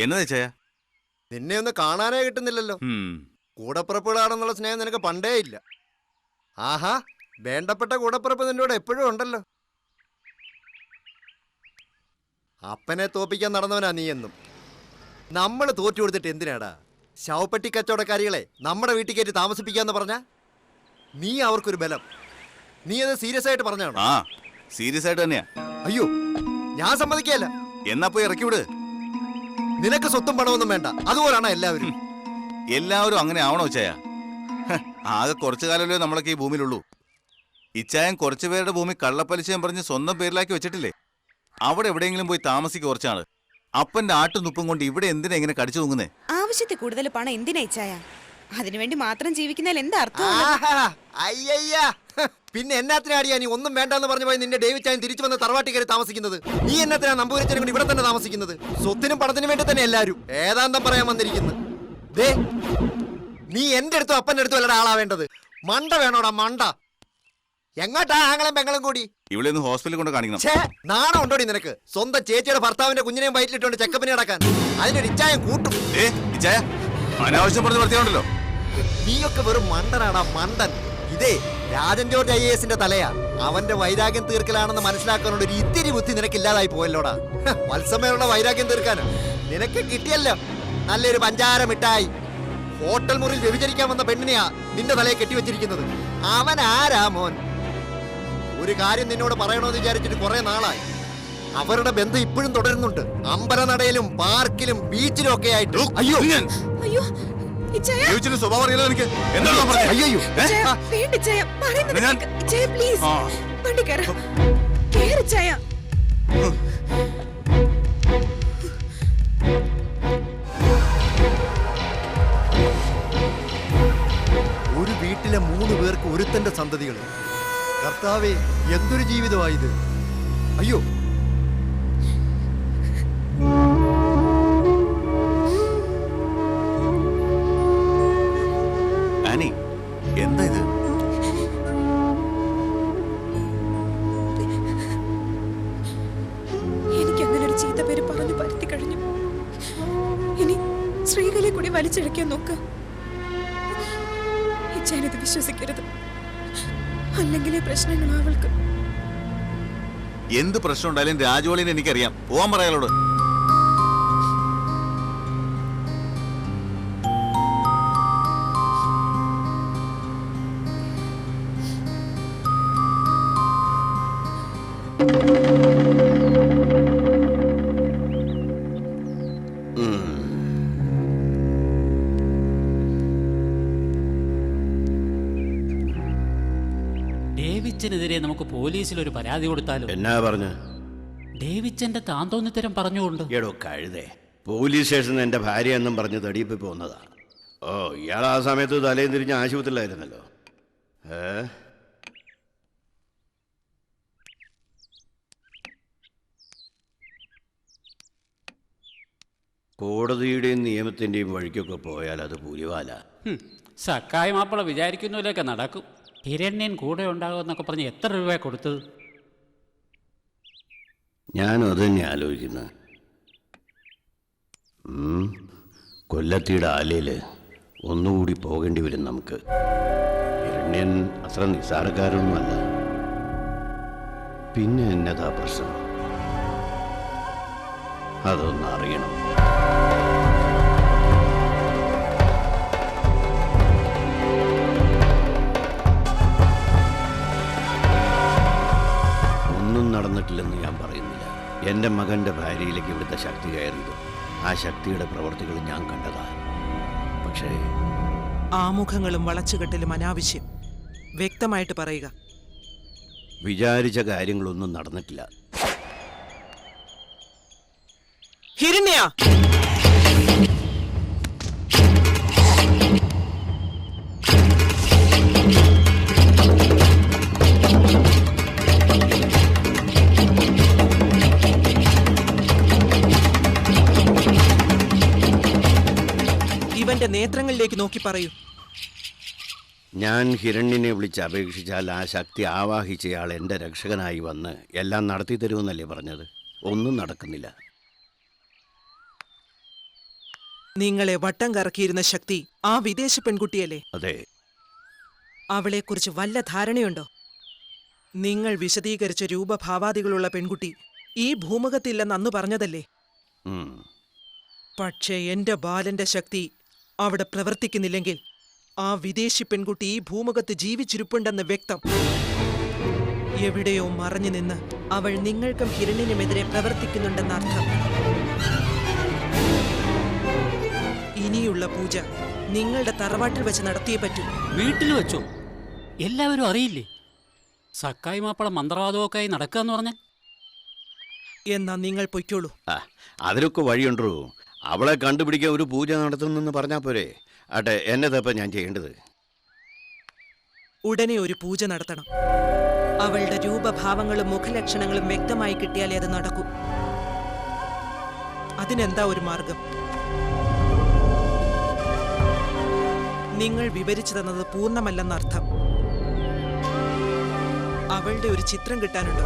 എന്നതാ ചായ? നിന്നെ ഒന്ന് കാണാനേ കിട്ടുന്നില്ലല്ലോ. കൂടപ്പിറപ്പുകളാണെന്നുള്ള സ്നേഹം നിനക്ക് പണ്ടേ ഇല്ല. ആഹാ, വേണ്ടപ്പെട്ട കൂടപ്പിറപ്പ് നിന്നോട് എപ്പോഴും ഉണ്ടല്ലോ. അപ്പനെ തോപ്പിക്കാൻ നടന്നവനാ നീ എന്നും. നമ്മൾ തോറ്റു കൊടുത്തിട്ട് എന്തിനാടാ ശവപ്പെട്ടി കച്ചവടക്കാരികളെ നമ്മുടെ വീട്ടിൽ കയറ്റി താമസിപ്പിക്കാന്ന് പറഞ്ഞ? നീ അവർക്കൊരു ബലം. നീ അത് സീരിയസ് ആയിട്ട് പറഞ്ഞാണോ? ആ, സീരിയസ് ആയിട്ട് തന്നെയാ. അയ്യോ, ഞാൻ സമ്മതിക്കല്ല. എന്നാ പോയി ഇറക്കി വിട്. നിനക്ക് സ്വത്തും പണമൊന്നും വേണ്ട, അതുപോലാണോ എല്ലാവരും? എല്ലാവരും അങ്ങനെ ആവണോ ചായ? ആകെ കുറച്ചു കാലമല്ലേ നമ്മളൊക്കെ ഈ ഭൂമിയിലുള്ളൂ. ഇച്ചായൻ കുറച്ചു പേരുടെ ഭൂമി കള്ളപ്പലിശയും പറഞ്ഞ് സ്വന്തം പേരിലാക്കി വെച്ചിട്ടില്ലേ? അവിടെ എവിടെയെങ്കിലും പോയി താമസിക്കുക കുറച്ചാണ്. അപ്പന്റെ ആട്ടുനുപ്പും കൊണ്ട് ഇവിടെ എന്തിനാ ഇങ്ങനെ കടിച്ചു തൂങ്ങുന്നേ? ആവശ്യത്തിൽ കൂടുതൽ പണം എന്തിനാ ഇച്ചായ? അതിനുവേണ്ടി മാത്രം ജീവിക്കുന്നതിൽ എന്താ അർത്ഥം? അയ്യയ്യാ, പിന്നെ എന്നാത്തിനാടിയാ നീ ഒന്നും വേണ്ടെന്ന് പറഞ്ഞു പോയി നിന്റെ ഡേവിഡ് ചായൻ തിരിച്ചു വന്ന് തറവാട്ടി കയറി താമസിക്കുന്നത്? നീ എന്നത്തിനാ നമ്പൂരിച്ചനെ കൊണ്ട് ഇവിടെ തന്നെ താമസിക്കുന്നത്? സ്വത്തിനും പണത്തിനും വേണ്ടി തന്നെ എല്ലാരും ഏതാന്തം പറയാൻ വന്നിരിക്കുന്നു. ദേ, നീ എന്റെ അടുത്തും അപ്പന്റെ അടുത്തും അല്ലടാ ആളാവേണ്ടത്. മണ്ട വേണോടാ മണ്ട. എങ്ങോട്ടാ ആങ്ങളും പെങ്ങളും കൂടി? ഇവിടെ ഒന്ന് ഹോസ്പിറ്റലിൽ കൊണ്ട് കാണിക്കണം. നാണം ഉണ്ടോടി നിനക്ക്? സ്വന്തം ചേച്ചിയുടെ ഭർത്താവിന്റെ കുഞ്ഞിനെയും വയറ്റിലിട്ടുണ്ട് ചെക്കപ്പിന് നടക്കാൻ. അതിനൊരു ഇച്ചായം കൂട്ടും. അനാവശ്യം പറഞ്ഞ് വർത്തിയാണല്ലോ. നീയൊക്കെ വെറും മണ്ടനാടാ, മണ്ടൻ. ഇതേ രാജൻ ജോർജ് IAS തലയാ. അവന്റെ വൈരാഗ്യം തീർക്കലാണെന്ന് മനസ്സിലാക്കാനുള്ള ഒരു ഇത്തിരി ബുദ്ധി നിനക്കില്ലാതായി പോയല്ലോടാ. വത്സമയുള്ള വൈരാഗ്യം തീർക്കാനോ നിനക്ക് കിട്ടിയല്ലോ നല്ലൊരു പഞ്ചാര മിഠായി. ഹോട്ടൽ മുറിയിൽ വ്യഭിചരിക്കാൻ വന്ന പെണ്ണിനെയാ നിന്റെ തലയെ കെട്ടിവെച്ചിരിക്കുന്നത്. അവൻ ആരാ മോൻ? ഒരു കാര്യം നിന്നോട് പറയണമെന്ന് വിചാരിച്ചിട്ട് കുറെ നാളായി. അവരുടെ ബന്ധം ഇപ്പോഴും തുടരുന്നുണ്ട്. അമ്പലനടയിലും പാർക്കിലും ബീച്ചിലും ഒക്കെ ആയിട്ട്. അയ്യോ അയ്യോ, സ്വഭാവം അറിയില്ല എനിക്ക്. എന്താണ് അയ്യോ, ഒരു വീട്ടിലെ 3 പേർക്ക് ഒരുത്തന്റെ സന്തതികൾ. കർത്താവേ, എന്തൊരു ജീവിതമായത്. അയ്യോ, ആനി, എന്താ ഇത്? എനിക്ക് അങ്ങനെ ഒരു ചീത്ത പേര് പറഞ്ഞു പരത്തി കഴിഞ്ഞു. ഇനി സ്ത്രീകളെ കൂടി വലിച്ചഴക്കാൻ നോക്കാം. ഇച്ചാനിത് വിശ്വസിക്കരുത്, അല്ലെങ്കിൽ പ്രശ്നങ്ങൾ അവൾക്ക്. എന്ത് പ്രശ്നം ഉണ്ടായാലും രാജവളിനെ എനിക്കറിയാം. പോവാൻ പറയാലോട്. ഡേവിച്ചനെതിരെ നമുക്ക് പോലീസിൽ ഒരു പരാതി കൊടുത്താലോ? എന്നാ പറഞ്ഞു? ഡേവിച്ചന്റെ താന്തോന്നിത്തരം പറഞ്ഞുകൊണ്ട്. എടോ കഴുതേ, പോലീസ് സ്റ്റേഷനിൽ എൻ്റെ ഭാര്യ എന്നും പറഞ്ഞ് തടിയിപ്പി പോകുന്നതാ. ഓ, ഇയാൾ ആ സമയത്ത് തലയും തിരിഞ്ഞ് ആശുപത്രിയിലായിരുന്നല്ലോ. കോടതിയുടെയും നിയമത്തിൻ്റെയും വഴിക്കൊക്കെ പോയാൽ അത് പുലിവാല. സക്കായ മാപ്പിള വിചാരിക്കുന്നതിലൊക്കെ നടക്കും. ഹിരണ്യൻ കൂടെ ഉണ്ടാകുമെന്നൊക്കെ പറഞ്ഞ് എത്ര രൂപ കൊടുത്തത്? ഞാനും അത് തന്നെ ആലോചിക്കുന്നത്. കൊല്ലത്തിയുടെ ആലയിൽ ഒന്നുകൂടി പോകേണ്ടി വരും നമുക്ക്. ഹിരണ്യൻ അത്ര നിസ്സാരക്കാരൊന്നുമല്ല. പിന്നെ എന്നതാ പ്രശ്നം? അതൊന്ന് അറിയണം. നടന്നിട്ടില്ലെന്ന് ഞാൻ പറയുന്നില്ല. എൻ്റെ മകൻ്റെ ഭാര്യയിലേക്ക് ഇവിടുത്തെ ശക്തി കയറിയത്, ആ ശക്തിയുടെ പ്രവർത്തികൾ ഞാൻ കണ്ടതാണ്. പക്ഷേ ആമുഖങ്ങളും വളച്ചുകെട്ടലും അനാവശ്യം. വ്യക്തമായിട്ട് പറയുക. വിചാരിച്ച കാര്യങ്ങളൊന്നും നടന്നിട്ടില്ല. ഹിരണ്യ, ഇവന്റെ നേത്രങ്ങളിലേക്ക് നോക്കി പറയൂ. ഞാൻ ഹിരണ്യനെ വിളിച്ച് അപേക്ഷിച്ചാൽ ആ ശക്തി ആവാഹിച്ചയാൾ എൻ്റെ രക്ഷകനായി വന്ന് എല്ലാം നടത്തി തരുമെന്നല്ലേ പറഞ്ഞത്? ഒന്നും നടക്കുന്നില്ല. നിങ്ങളെ വട്ടം കറക്കിയിരുന്ന ശക്തി ആ വിദേശ പെൺകുട്ടിയല്ലേ? അതെ. അവളെക്കുറിച്ച് വല്ല ധാരണയുണ്ടോ? നിങ്ങൾ വിശദീകരിച്ച രൂപഭാവാദികളുള്ള പെൺകുട്ടി ഈ ഭൂമുഖത്തില്ലെന്ന് അന്ന് പറഞ്ഞതല്ലേ? ഉം. പക്ഷേ എന്റെ ബാലന്റെ ശക്തി അവിടെ പ്രവർത്തിക്കുന്നില്ലെങ്കിൽ ആ വിദേശി പെൺകുട്ടി ഈ ഭൂമുഖത്ത് ജീവിച്ചിരിപ്പുണ്ടെന്ന് വ്യക്തം. എവിടെയോ മറഞ്ഞു നിന്ന് അവൾ നിങ്ങൾക്കും ഹിരണ്യനുമെതിരെ പ്രവർത്തിക്കുന്നുണ്ടെന്നർത്ഥം. ഇനിയുള്ള പൂജ നിങ്ങളുടെ തറവാട്ടിൽ വെച്ച് നടത്തിയേ പറ്റൂ. വീട്ടിൽ വെച്ചോ? എല്ലാവരും അറിയില്ലേ? സക്കായി മാപ്പിള മന്ത്രവാദമൊക്കെ ആയി നടക്കുക എന്ന് പറഞ്ഞാൽ? എന്നാ നിങ്ങൾ പൊയ്ക്കോളൂ. ആ, അതിനൊക്കെ വഴിയുണ്ടോ? അവളെ കണ്ടുപിടിക്കാൻ ഒരു പൂജ നടത്തുന്നെന്ന് പറഞ്ഞാൽ പോരെ? ആട്ടെ, എന്നതപ്പം ഞാൻ ചെയ്യേണ്ടത്? ഉടനെ ഒരു പൂജ നടത്തണം. അവളുടെ രൂപഭാവങ്ങളും മുഖലക്ഷണങ്ങളും വ്യക്തമായി കിട്ടിയാലേ അത് നടക്കൂ. അതിനെന്താ ഒരു മാർഗം? നിങ്ങൾ വിവരിച്ചു തന്നത് പൂർണ്ണമല്ലെന്നർത്ഥം. അവളുടെ ഒരു ചിത്രം കിട്ടാനുണ്ടോ?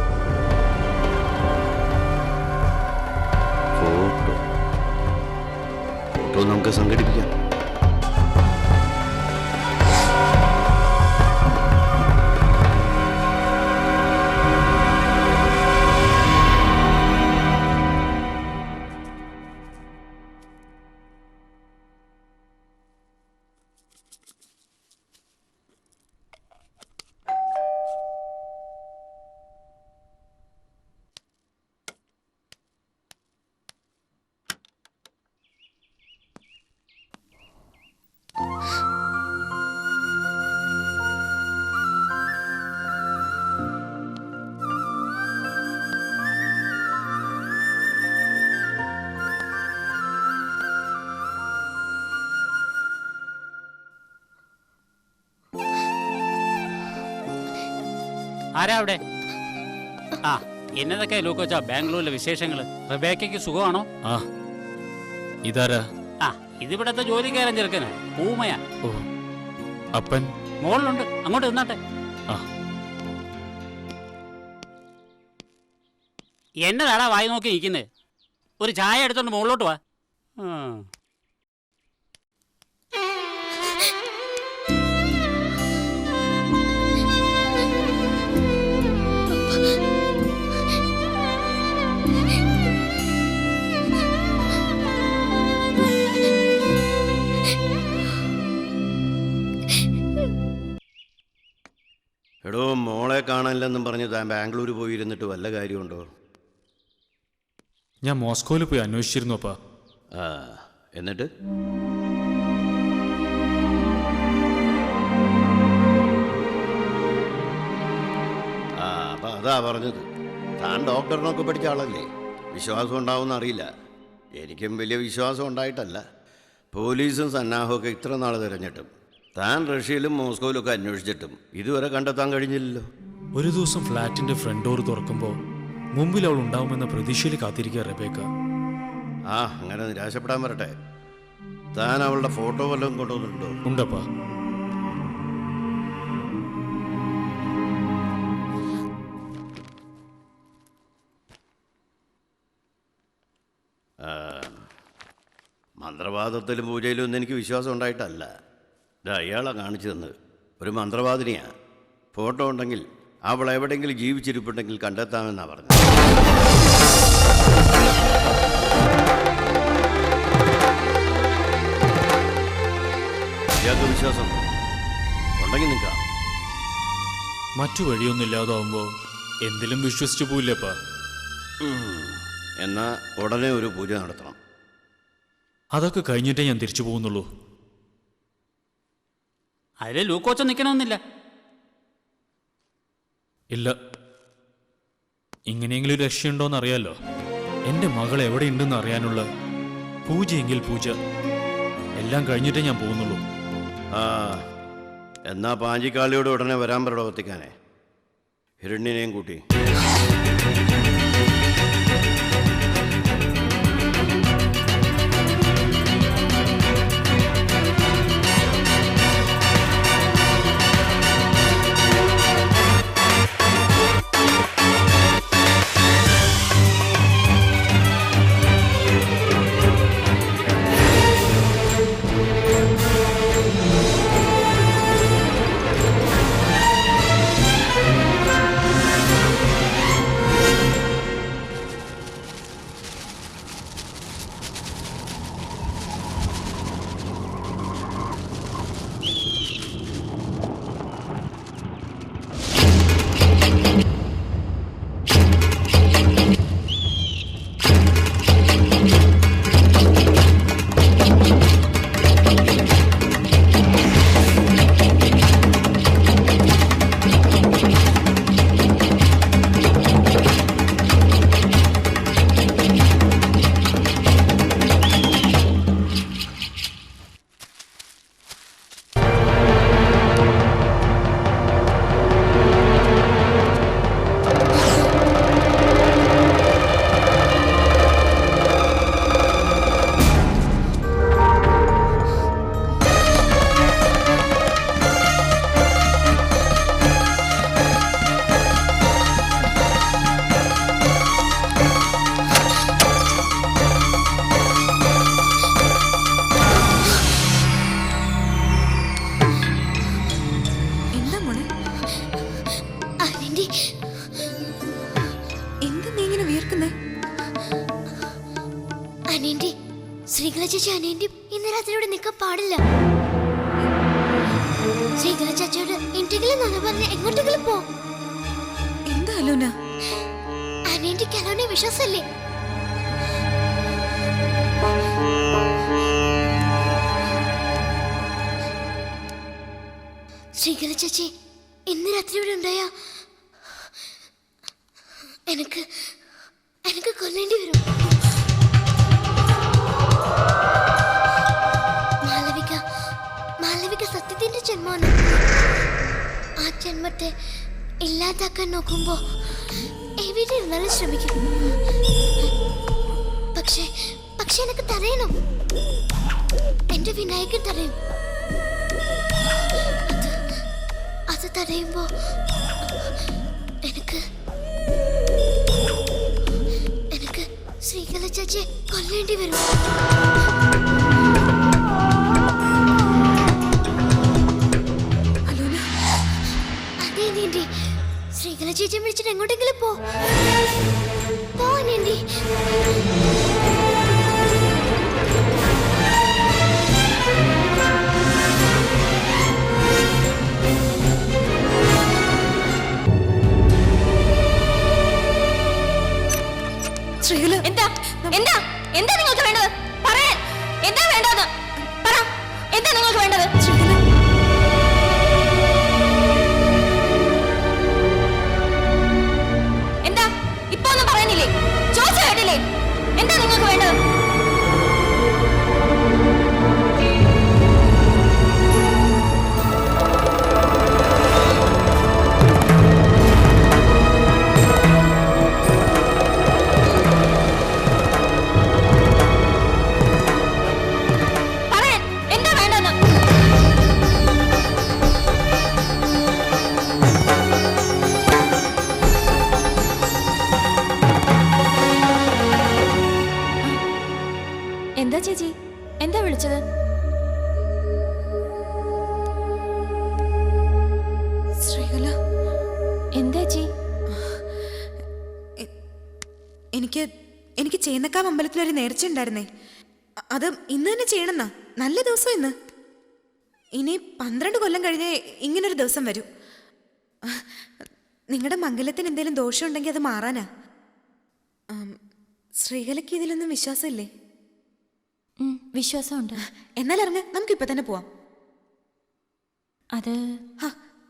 ഫോട്ടോ ഫോട്ടോ നമുക്ക് സംഘടിപ്പിക്കാം. ആരാ അവിടെ? ആ, എന്നതൊക്കെ ലൂക്കോച്ചാ ബാംഗ്ലൂരിലെ വിശേഷങ്ങള്? റബേക്കയ്ക്ക് സുഖമാണോ? ആ, ഇതാരാ? ആ, ഇതിവിടത്തെ ജോലിക്കാരൻ ചെറുക്കന് പൂമയാ. ഓ, അപ്പൻ മോളിലുണ്ട്, അങ്ങോട്ട് നിന്നാട്ടെ. ആ. എന്നതാടാ വായി നോക്കി നിൽക്കുന്നത്? ഒരു ചായ എടുത്തോണ്ട് മുകളിലോട്ട് വാ. എടോ, മോളെ കാണാനില്ലെന്നും പറഞ്ഞ് താൻ ബാംഗ്ലൂർ പോയിരുന്നിട്ട് വല്ല കാര്യമുണ്ടോ? ഞാൻ മോസ്കോയിൽ പോയി അന്വേഷിച്ചിരുന്നു അപ്പാ. ആ, എന്നിട്ട്? ആ, അപ്പം അതാ പറഞ്ഞത്. താൻ ഡോക്ടറിനൊക്കെ പഠിച്ച ആളല്ലേ, വിശ്വാസം ഉണ്ടാവുമെന്ന് അറിയില്ല. എനിക്കും വലിയ വിശ്വാസം ഉണ്ടായിട്ടല്ല. പോലീസും സന്നാഹമൊക്കെ ഇത്ര നാൾ തിരഞ്ഞിട്ടും താൻ റഷ്യയിലും മോസ്കോയിലൊക്കെ അന്വേഷിച്ചിട്ടും ഇതുവരെ കണ്ടെത്താൻ കഴിഞ്ഞില്ലല്ലോ. ഒരു ദിവസം ഫ്ലാറ്റിന്റെ ഫ്രണ്ട് ഡോർ തുറക്കുമ്പോൾ മുമ്പിൽ അവൾ ഉണ്ടാവുമെന്ന പ്രതീക്ഷയിൽ കാത്തിരിക്കുക റബേക്ക. ആ, അങ്ങനെ നിരാശപ്പെടാൻ വരട്ടെ. താൻ അവളുടെ ഫോട്ടോ വല്ലതും കൊണ്ടുവന്നിട്ടുണ്ടോ? ഉണ്ടപ്പാ. മന്ത്രവാദത്തിലും പൂജയിലും ഒന്നും എനിക്ക് വിശ്വാസം ഉണ്ടായിട്ടല്ല. ഇത് അയാളെ കാണിച്ചു തന്നത് ഒരു മന്ത്രവാദിനിയാണ്. ഫോട്ടോ ഉണ്ടെങ്കിൽ അവൾ എവിടെയെങ്കിലും ജീവിച്ചിരിപ്പുണ്ടെങ്കിൽ കണ്ടെത്താമെന്നാണ് പറഞ്ഞത്. ഇയാൾക്ക് വിശ്വാസം ഉണ്ടെങ്കിൽ നിൽക്കാം. മറ്റു വഴിയൊന്നും ഇല്ലാതാവുമ്പോൾ എന്തിലും വിശ്വസിച്ചു പോയില്ലപ്പാ. എന്നാൽ ഉടനെ ഒരു പൂജ നടത്തണം. അതൊക്കെ കഴിഞ്ഞിട്ടേ ഞാൻ തിരിച്ചു പോകുന്നുള്ളൂ. അതിൽ ലൂക്കോച്ച നിൽക്കണമെന്നില്ല. ഇല്ല, ഇങ്ങനെയെങ്കിലും ഒരു രക്ഷയുണ്ടോയെന്ന് അറിയാലോ. എൻ്റെ മകൾ എവിടെയുണ്ടെന്ന് അറിയാനുള്ള പൂജയെങ്കിൽ പൂജ. എല്ലാം കഴിഞ്ഞിട്ടേ ഞാൻ പോകുന്നുള്ളൂ. ആ, എന്നാ പാഞ്ചിക്കാളിയോട് ഉടനെ വരാൻ പറയടോ എത്തിക്കാനേ, ഹിരണ്യനെയും കൂട്ടി. അനേന്റി എന്ത് നീ ഇങ്ങനെ വിയർക്കുന്നേ? അനേന്റി, ശ്രീകല ചേച്ചി അനേന്റി ഇന്ന് രാത്രി ഇവിടെ നിൽക്കാൻ പാടില്ല. ശ്രീകല ചേച്ചിയോട് എന്തെങ്കിലും നല്ല പറഞ്ഞ് എങ്ങോട്ടെങ്കിലും പോ. എന്താ അലോന? അനേന്റിക്ക് അലോനെ വിശ്വാസല്ലേ? ശ്രീകല ചേച്ചി ഇന്ന് രാത്രി ഇവിടെ ഉണ്ടായ എനിക്ക് കൊല്ലേണ്ടി വരും. മാളവിക സത്യത്തിന്റെ ജന്മമാണ്. ആ ജന്മത്തെ ഇല്ലാതാക്കാൻ നോക്കുമ്പോ എവിടെ ഇരുന്നാലും ശ്രമിക്കും. പക്ഷെ എനിക്ക് തടയണം. എന്റെ വിനായകൻ തടയും. അത് തടയുമ്പോ എനിക്ക് ശ്രീകല ചേച്ചിയെ കൊല്ലേണ്ടി വരും. അതേ നീന്തി ശ്രീകല ചേച്ചിയെ വിളിച്ചിട്ട് എങ്ങോട്ടെങ്കിലും പോ നീന്തി. ശ്രീകല, എന്താ നിങ്ങൾക്ക് വേണ്ടത്? പറയാൻ എന്താ വേണ്ടത്? പറ, എന്താ നിങ്ങൾക്ക് വേണ്ടത്? ശ്രീകല, എന്താ ഇപ്പൊ ഒന്നും പറയാനില്ലേ? ചോദിച്ചു കേട്ടില്ലേ? എന്താ നിങ്ങൾക്ക് വേണ്ടത്? എന്താ ചേച്ചി, എന്താ വിളിച്ചത്? ശ്രീകല, എന്താ ചേച്ചി? എനിക്ക് ചേന്നക്കാവ് അമ്പലത്തിലൊരു നേർച്ച ഉണ്ടായിരുന്നേ. അത് ഇന്ന് തന്നെ ചെയ്യണമെന്നാ. നല്ല ദിവസം ഇന്ന്. ഇനി 12 കൊല്ലം കഴിഞ്ഞേ ഇങ്ങനൊരു ദിവസം വരൂ. നിങ്ങളുടെ മംഗലത്തിന് എന്തെങ്കിലും ദോഷം ഉണ്ടെങ്കിൽ അത് മാറാനാ. ശ്രീകലയ്ക്ക് ഇതിലൊന്നും വിശ്വാസമില്ലേ? വിശ്വാസമുണ്ട്. എന്നാൽ ഇറങ്ങ, നമുക്കിപ്പോ തന്നെ പോവാം. അത്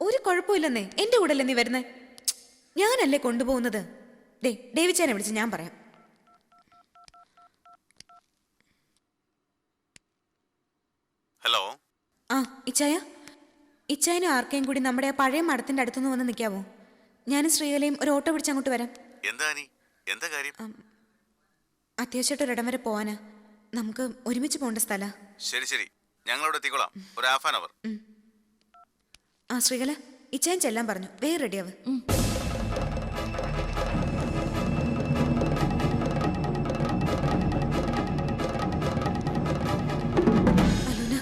ഒരു കുഴപ്പമില്ലെന്നേ. എന്റെ കൂടെ അല്ലേ നീ വരുന്നേ? ഞാനല്ലേ കൊണ്ടുപോകുന്നത്. ഡേവിച്ചാനെ വിളിച്ച് ഞാൻ പറയാം. ഹലോ. ഇച്ചായനും ആർക്കെയും കൂടി നമ്മുടെ ആ പഴയ മഠത്തിന്റെ അടുത്തുനിന്ന് വന്ന് നിൽക്കാവോ? ഞാനും ശ്രീകലയും ഒരു ഓട്ടോ പിടിച്ച് അങ്ങോട്ട് വരാം. എന്താ കാര്യം? അത്യാവശ്യമായിട്ട് ഒരിടം വരെ പോവാനാ. നമുക്ക് ഒരുമിച്ച് പോകേണ്ട സ്ഥല. ശരി, ഞങ്ങളവിടെ എത്തിക്കോളാം. ഒരു ഹാഫ് ആൻ അവർ. ശ്രീകല, ഇച്ചായൻ ചെല്ലാൻ പറഞ്ഞു. വേഗം റെഡിയാവ്. അലോന,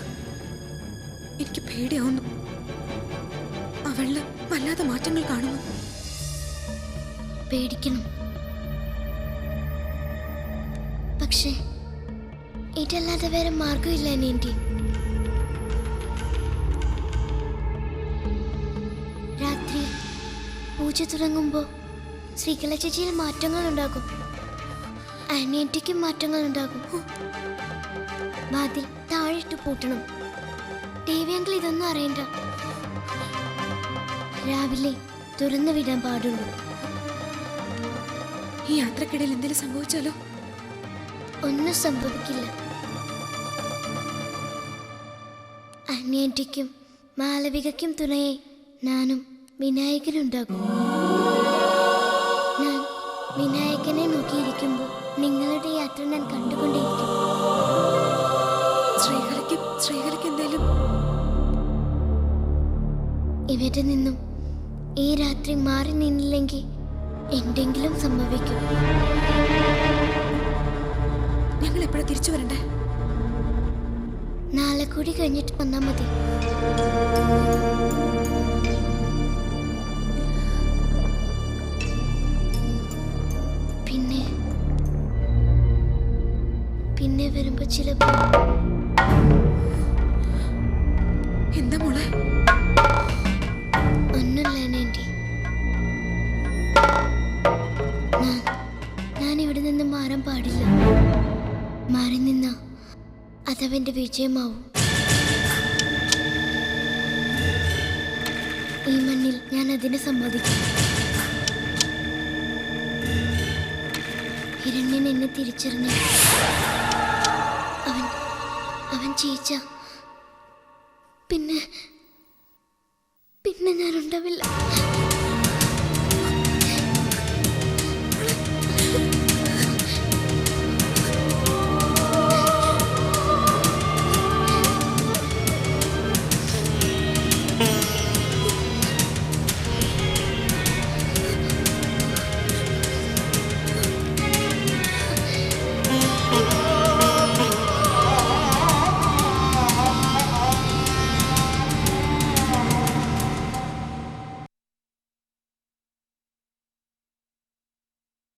എനിക്ക് പേടിയാവുന്നു. അവളില് വല്ലാതെ മാറ്റങ്ങൾ കാണുന്നു. പേടിക്കണം, പക്ഷേ ഇതല്ലാതെ വേറെ മാർഗമില്ല അനേന്റി. രാത്രി പൂജ തുടങ്ങുമ്പോൾ ശ്രീകല ചേച്ചിയിൽ മാറ്റങ്ങൾ ഉണ്ടാകും. അനേന്റിക്കും മാറ്റങ്ങൾ ഉണ്ടാകും. വാതിൽ താഴിട്ട് പൂട്ടണം. ദേവിയങ്കിൾ ഇതൊന്നും അറിയണ്ട. രാവിലെ തുറന്നു വിടാൻ പാടുള്ളൂ. ഈ യാത്രക്കിടയിൽ എന്തെങ്കിലും സംഭവിച്ചാലോ? ഒന്നും സംഭവിക്കില്ല. അന്യേന്റിക്കും മാളവികയ്ക്കും തുണയെ ഞാനും വിനായകനുണ്ടാകും. ഞാൻ വിനായകനെ നോക്കിയിരിക്കുമ്പോൾ നിങ്ങളുടെ യാത്ര ഞാൻ കണ്ടുകൊണ്ടേയിരിക്കും. ശ്രീകലയ്ക്ക് എന്തേലും ഇവിടെ നിന്നും ഈ രാത്രി മാറി നിന്നില്ലെങ്കിൽ എന്തെങ്കിലും സംഭവിക്കും. ഞങ്ങൾ എപ്പോഴാ തിരിച്ചു വരണ്ടേ? നാളെ കൂടി കഴിഞ്ഞിട്ട് വന്നാൽ മതി. വരുമ്പോ ചിലപ്പോ എന്താ മോളെ? ഒന്നുമില്ലേണ്ടി. ഞാൻ ഇവിടെ നിന്ന് മാറാൻ പാടില്ല. മാറി നിന്ന അതവന്റെ വിജയമാവും. ഈ മണ്ണിൽ ഞാൻ അതിനെ സമ്മതിക്കും. ഹിരണ്യൻ എന്നെ തിരിച്ചറിഞ്ഞു. അവൻ ജയിച്ച പിന്നെ ഞാൻ ഉണ്ടാവില്ല.